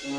Yo,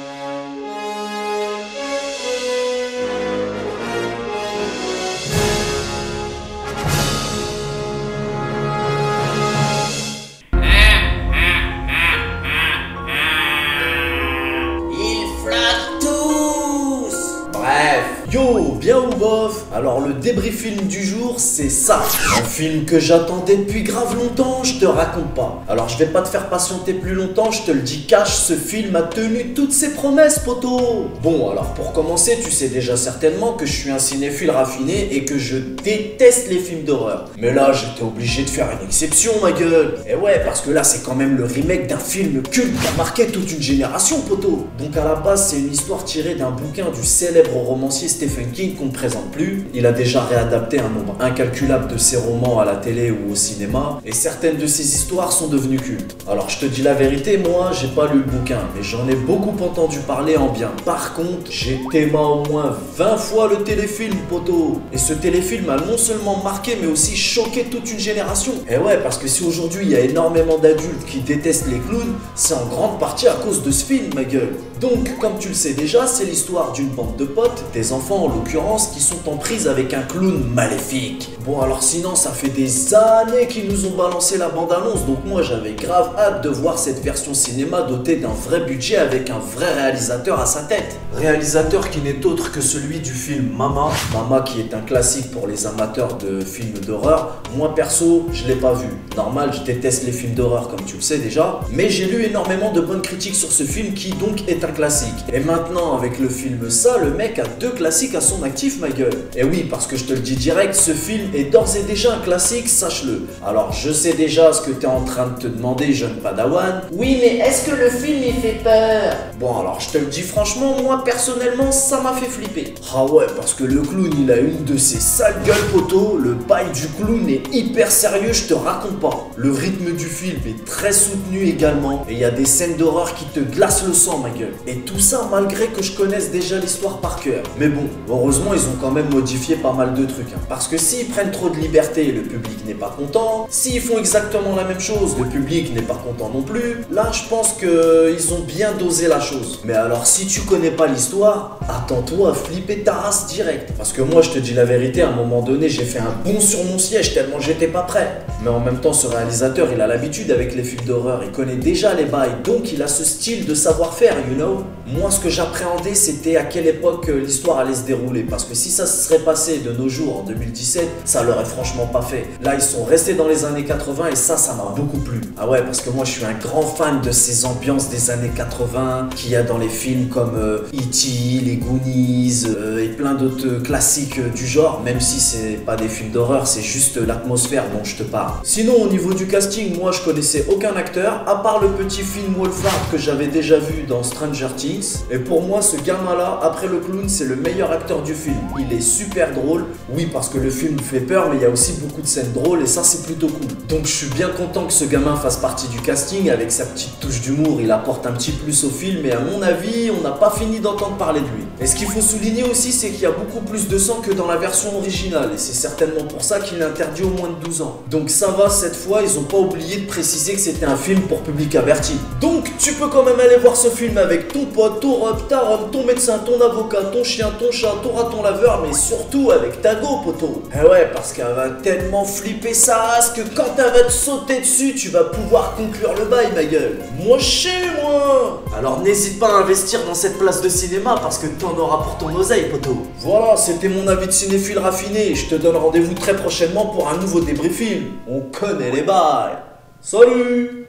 bien ou bof? Alors le débrief film du jour, c'est ça. Un film que j'attendais depuis grave longtemps, je te raconte pas. Alors je vais pas te faire patienter plus longtemps, je te le dis cash, ce film a tenu toutes ses promesses, poteau. Bon, alors pour commencer, tu sais déjà certainement que je suis un cinéphile raffiné et que je déteste les films d'horreur. Mais là, j'étais obligé de faire une exception, ma gueule. Et ouais, parce que là, c'est quand même le remake d'un film culte qui a marqué toute une génération, poteau. Donc à la base, c'est une histoire tirée d'un bouquin du célèbre romancier Stephen King qu'on ne présente plus. Il a déjà réadapté un nombre incalculable de ses romans à la télé ou au cinéma, et certaines de ses histoires sont devenues cultes. Alors je te dis la vérité, moi j'ai pas lu le bouquin, mais j'en ai beaucoup entendu parler en bien. Par contre, j'ai téma au moins 20 fois le téléfilm, poteau. Et ce téléfilm a non seulement marqué, mais aussi choqué toute une génération. Et ouais, parce que si aujourd'hui il y a énormément d'adultes qui détestent les clowns, c'est en grande partie à cause de ce film, ma gueule. Donc, comme tu le sais déjà, c'est l'histoire d'une bande de potes, des enfants en l'occurrence, qui sont en prise avec un clown maléfique. Bon, alors sinon, ça fait des années qu'ils nous ont balancé la bande-annonce, donc moi j'avais grave hâte de voir cette version cinéma dotée d'un vrai budget avec un vrai réalisateur à sa tête. Réalisateur qui n'est autre que celui du film Mama. Mama qui est un classique pour les amateurs de films d'horreur. Moi perso, je l'ai pas vu. Normal, je déteste les films d'horreur comme tu le sais déjà, mais j'ai lu énormément de bonnes critiques sur ce film qui donc est un classique. Et maintenant avec le film Ça, le mec a 2 classiques à son actif, ma gueule. Et oui, parce que je te le dis direct, ce film est d'ores et déjà un classique, sache-le. Alors je sais déjà ce que tu es en train de te demander, jeune padawan. Oui, mais est-ce que le film il fait peur? Bon, alors je te le dis franchement, moi personnellement ça m'a fait flipper. Ah ouais, parce que le clown il a une de ses sales gueules, poteau. Le bail du clown est hyper sérieux, je te raconte pas. Le rythme du film est très soutenu également, et il y a des scènes d'horreur qui te glacent le sang, ma gueule. Et tout ça malgré que je connaisse déjà l'histoire par cœur. Mais bon, heureusement ils ont quand même modifié pas mal de trucs, hein. Parce que s'ils prennent trop de liberté, le public n'est pas content. S'ils font exactement la même chose, le public n'est pas content non plus. Là je pense qu'ils ont bien dosé la chose. Mais alors si tu connais pas l'histoire, attends-toi à flipper ta race direct. Parce que moi je te dis la vérité, à un moment donné j'ai fait un bond sur mon siège tellement j'étais pas prêt. Mais en même temps ce réalisateur il a l'habitude avec les films d'horreur, il connaît déjà les bails, donc il a ce style de savoir-faire, you know. Moi ce que j'appréhendais c'était à quelle époque l'histoire allait se dérouler. Parce que si ça se serait passé de nos jours en 2017, ça l'aurait franchement pas fait. Là ils sont restés dans les années 80 et ça m'a beaucoup plu. Ah ouais, parce que moi je suis un grand fan de ces ambiances des années 80 qu'il y a dans les films comme E.T., les Goonies et plein d'autres classiques du genre. Même si c'est pas des films d'horreur, c'est juste l'atmosphère dont je te parle. Sinon au niveau du casting, moi je connaissais aucun acteur à part le petit Finn Wolfhard que j'avais déjà vu dans Stranger Things. Et pour moi ce gamin là, après le clown, c'est le meilleur acteur du film. Il est super drôle. Oui, parce que le film fait peur, mais il y a aussi beaucoup de scènes drôles et ça c'est plutôt cool. Donc je suis bien content que ce gamin fasse partie du casting. Avec sa petite touche d'humour, il apporte un petit plus au film et à mon avis, on n'a pas fini d'entendre parler de lui. Et ce qu'il faut souligner aussi, c'est qu'il y a beaucoup plus de sang que dans la version originale et c'est certainement pour ça qu'il est interdit aux moins de 12 ans. Donc ça va, cette fois, ils ont pas oublié de préciser que c'était un film pour public averti. Donc tu peux quand même aller voir ce film avec ton pote, ton rep, ta rhum, ton médecin, ton avocat, ton chien, ton chat, ton raton laveur, mais surtout avec ta go, poteau. Eh ouais, parce qu'elle va tellement flipper sa race que quand elle va te sauter dessus, tu vas pouvoir conclure le bail, ma gueule. Moi, je sais, moi. Alors n'hésite pas à investir dans cette place de cinéma parce que t'en auras pour ton oseille, poteau. Voilà, c'était mon avis de cinéphile raffiné. Je te donne rendez-vous très prochainement pour un nouveau débriefing. On connaît les bails. Salut!